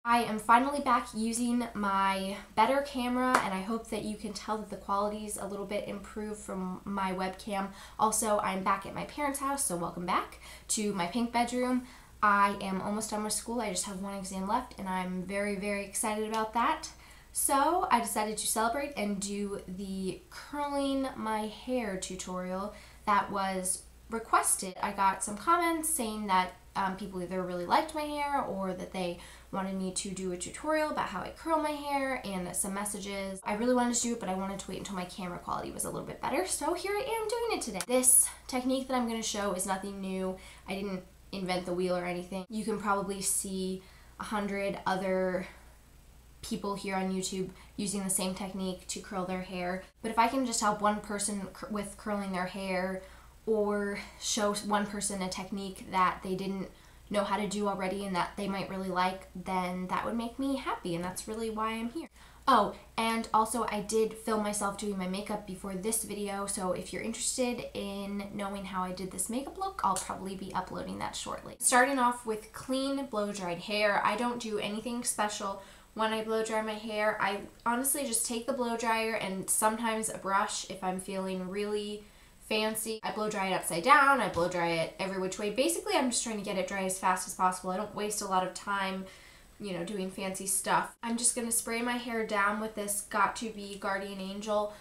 I am finally back using my better camera, and I hope that you can tell that the quality is a little bit improved from my webcam. Also, I'm back at my parents' house, so welcome back to my pink bedroom. I am almost done with school. I just have one exam left, and I'm very, very excited about that. So I decided to celebrate and do the curling my hair tutorial that was requested. I got some comments saying that people either really liked my hair or that they wanted me to do a tutorial about how I curl my hair, and some messages. I really wanted to do it, but I wanted to wait until my camera quality was a little bit better, so here I am doing it today. This technique that I'm going to show is nothing new. I didn't invent the wheel or anything. You can probably see 100 other people here on YouTube using the same technique to curl their hair, but if I can just help one person with curling their hair, or show one person a technique that they didn't know how to do already and that they might really like, then that would make me happy, and that's really why I'm here. Oh, and also I did film myself doing my makeup before this video, so if you're interested in knowing how I did this makeup look, I'll probably be uploading that shortly. Starting off with clean blow-dried hair. I don't do anything special when I blow dry my hair. I honestly just take the blow dryer and sometimes a brush if I'm feeling really fancy. I blow dry it upside down, I blow dry it every which way. Basically, I'm just trying to get it dry as fast as possible. I don't waste a lot of time, you know, doing fancy stuff. I'm just going to spray my hair down with this Got2b Guardian Angel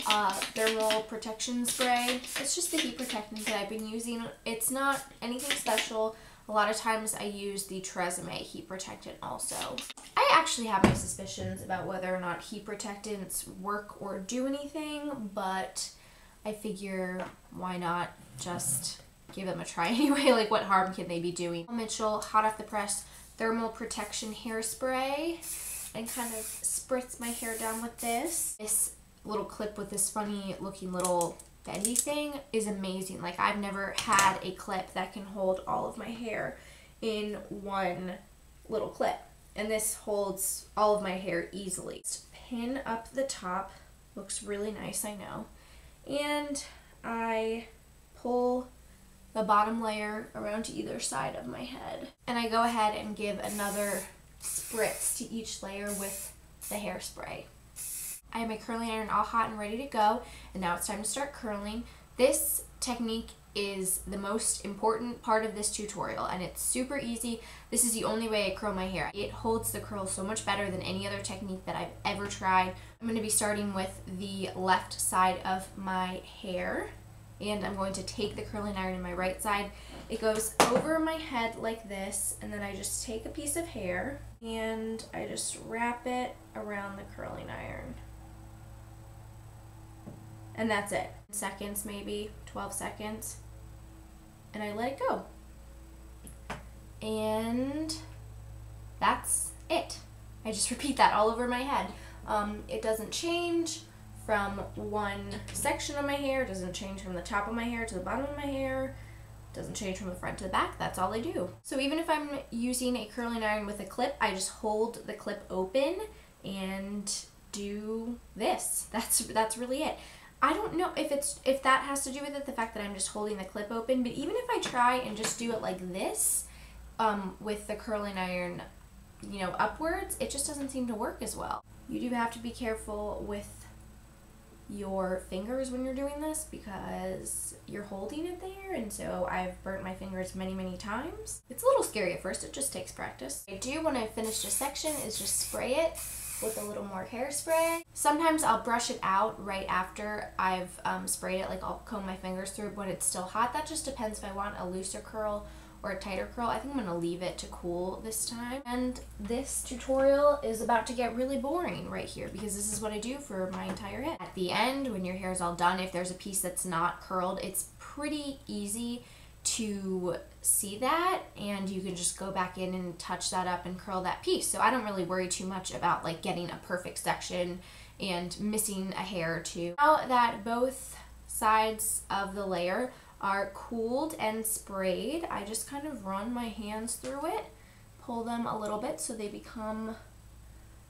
thermal protection spray. It's just the heat protectant that I've been using. It's not anything special. A lot of times I use the Tresemme heat protectant also. I actually have my suspicions about whether or not heat protectants work or do anything, but I figure why not just give them a try anyway. Like, what harm can they be doing? Mitchell hot off the press thermal protection hairspray, and kind of spritz my hair down with this. This little clip with this funny looking little bendy thing is amazing. Like, I've never had a clip that can hold all of my hair in one little clip, and this holds all of my hair easily. Just pin up the top. Looks really nice, I know. And I pull the bottom layer around to either side of my head. And I go ahead and give another spritz to each layer with the hairspray. I have my curling iron all hot and ready to go, and now it's time to start curling. This technique is the most important part of this tutorial, and it's super easy. This is the only way I curl my hair. It holds the curl so much better than any other technique that I've ever tried. I'm going to be starting with the left side of my hair, and I'm going to take the curling iron in my right side. It goes over my head like this, and then I just take a piece of hair and I just wrap it around the curling iron. And that's it. Seconds, maybe 12 seconds, and I let it go. And that's it. I just repeat that all over my head. It doesn't change from one section of my hair, it doesn't change from the top of my hair to the bottom of my hair, it doesn't change from the front to the back. That's all I do. So even if I'm using a curling iron with a clip, I just hold the clip open and do this. That's really it. I don't know if that has to do with it, the fact that I'm just holding the clip open, but even if I try and just do it like this, with the curling iron, you know, upwards, it just doesn't seem to work as well. You do have to be careful with your fingers when you're doing this because you're holding it there, and so I've burnt my fingers many, many times. It's a little scary at first, it just takes practice. What I do when I finish a section is just spray it with a little more hairspray. Sometimes I'll brush it out right after I've sprayed it, like I'll comb my fingers through it when it's still hot. That just depends if I want a looser curl or a tighter curl. I think I'm gonna leave it to cool this time. And this tutorial is about to get really boring right here because this is what I do for my entire head. At the end, when your hair is all done, if there's a piece that's not curled, it's pretty easy to see that, and you can just go back in and touch that up and curl that piece. So I don't really worry too much about like getting a perfect section and missing a hair or two. Now that both sides of the layer are cooled and sprayed, I just kind of run my hands through it, pull them a little bit so they become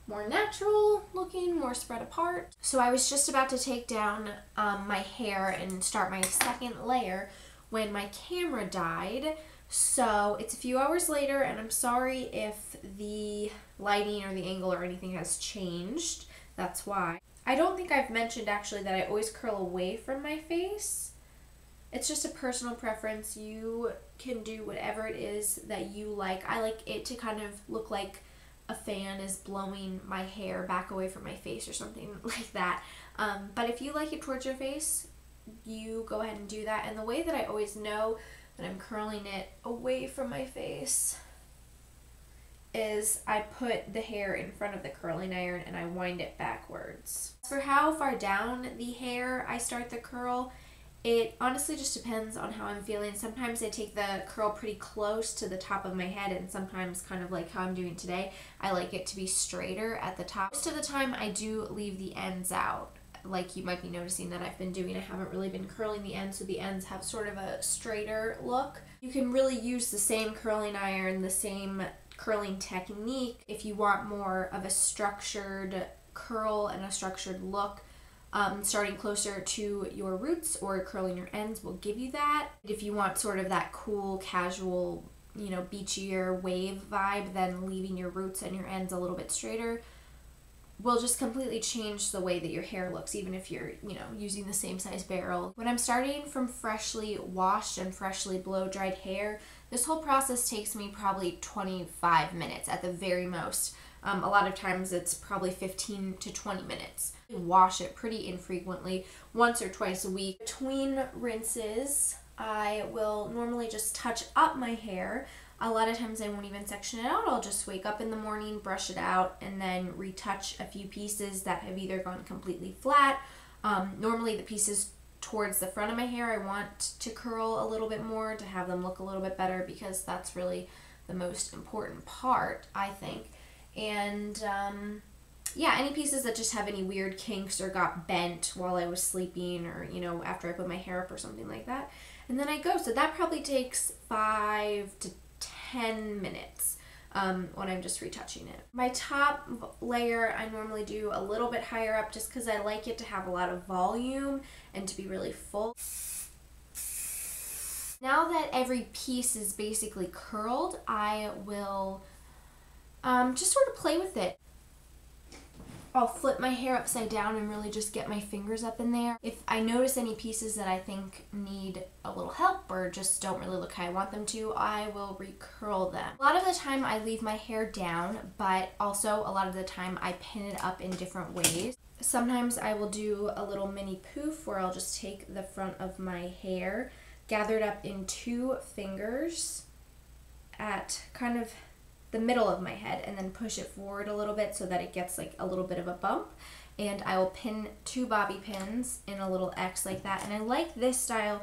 more natural looking, more spread apart. So I was just about to take down my hair and start my second layer when my camera died. So it's a few hours later, and I'm sorry if the lighting or the angle or anything has changed. That's why. I don't think I've mentioned actually that I always curl away from my face. It's just a personal preference. You can do whatever it is that you like. I like it to kind of look like a fan is blowing my hair back away from my face or something like that. But if you like it towards your face, you go ahead and do that. And the way that I always know that I'm curling it away from my face is I put the hair in front of the curling iron and I wind it backwards. For how far down the hair I start the curl, it honestly just depends on how I'm feeling. Sometimes I take the curl pretty close to the top of my head, and sometimes, kind of like how I'm doing today, I like it to be straighter at the top. Most of the time I do leave the ends out. Like you might be noticing that I've been doing, I haven't really been curling the ends, so the ends have sort of a straighter look. You can really use the same curling iron, the same curling technique if you want more of a structured curl and a structured look. Starting closer to your roots or curling your ends will give you that. If you want sort of that cool, casual, beachier wave vibe, then leaving your roots and your ends a little bit straighter will just completely change the way that your hair looks, even if you're, using the same size barrel. When I'm starting from freshly washed and freshly blow-dried hair, this whole process takes me probably 25 minutes at the very most. A lot of times it's probably 15 to 20 minutes. I wash it pretty infrequently, once or twice a week. Between rinses, I will normally just touch up my hair. A lot of times I won't even section it out. I'll just wake up in the morning, brush it out, and then retouch a few pieces that have either gone completely flat. Normally the pieces towards the front of my hair I want to curl a little bit more to have them look a little bit better, because that's really the most important part, I think. And yeah, any pieces that just have any weird kinks or got bent while I was sleeping, or after I put my hair up or something like that, and then I go. So that probably takes 5 to 10 minutes when I'm just retouching it. My top layer I normally do a little bit higher up, just because I like it to have a lot of volume and to be really full. Now that every piece is basically curled, I will just sort of play with it. I'll flip my hair upside down and really just get my fingers up in there. If I notice any pieces that I think need a little help or just don't really look how I want them to, I will recurl them. A lot of the time I leave my hair down, but also a lot of the time I pin it up in different ways. Sometimes I will do a little mini poof where I'll just take the front of my hair, gather it up in 2 fingers at kind of the middle of my head, and then push it forward a little bit so that it gets like a little bit of a bump. And I will pin 2 bobby pins in a little X like that. And I like this style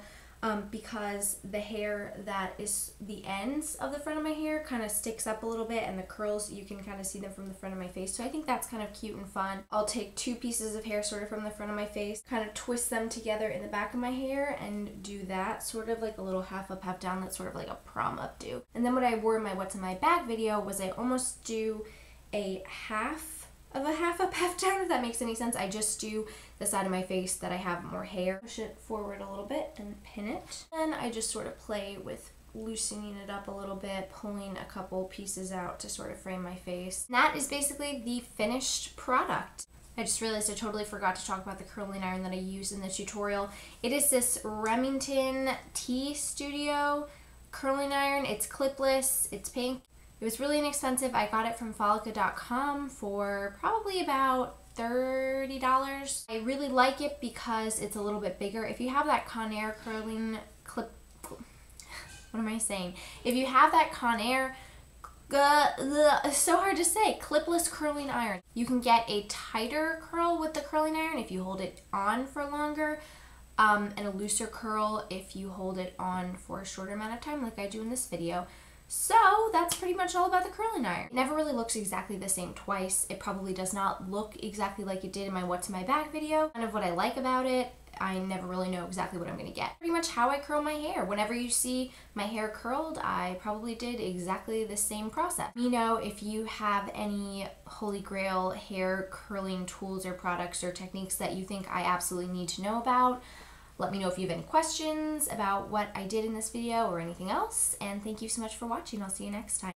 because the hair that is the ends of the front of my hair kind of sticks up a little bit, and the curls, you can kind of see them from the front of my face. So I think that's kind of cute and fun. I'll take 2 pieces of hair sort of from the front of my face, kind of twist them together in the back of my hair, and do that sort of like a little half up, half down. That's sort of like a prom updo. And then what I wore in my What's in My Bag video was I almost do a half of a half up, half down, if that makes any sense. I just do the side of my face that I have more hair. Push it forward a little bit and pin it. And I just sort of play with loosening it up a little bit, pulling a couple pieces out to sort of frame my face. And that is basically the finished product. I just realized I totally forgot to talk about the curling iron that I used in the tutorial. It is this Remington T Studio curling iron. It's clipless, it's pink. It was really inexpensive. I got it from Folica.com for probably about $30. I really like it because it's a little bit bigger. If you have that Conair curling clip, what am I saying? If you have that Conair, it's so hard to say, clipless curling iron, you can get a tighter curl with the curling iron if you hold it on for longer, and a looser curl if you hold it on for a shorter amount of time, like I do in this video. So that's pretty much all about the curling iron. It never really looks exactly the same twice. It probably does not look exactly like it did in my What's in My Bag video. Kind of what I like about it, I never really know exactly what I'm gonna get. Pretty much how I curl my hair. Whenever you see my hair curled, I probably did exactly the same process. Let me know if you have any holy grail hair curling tools or products or techniques that you think I absolutely need to know about. Let me know if you have any questions about what I did in this video or anything else, and thank you so much for watching. I'll see you next time.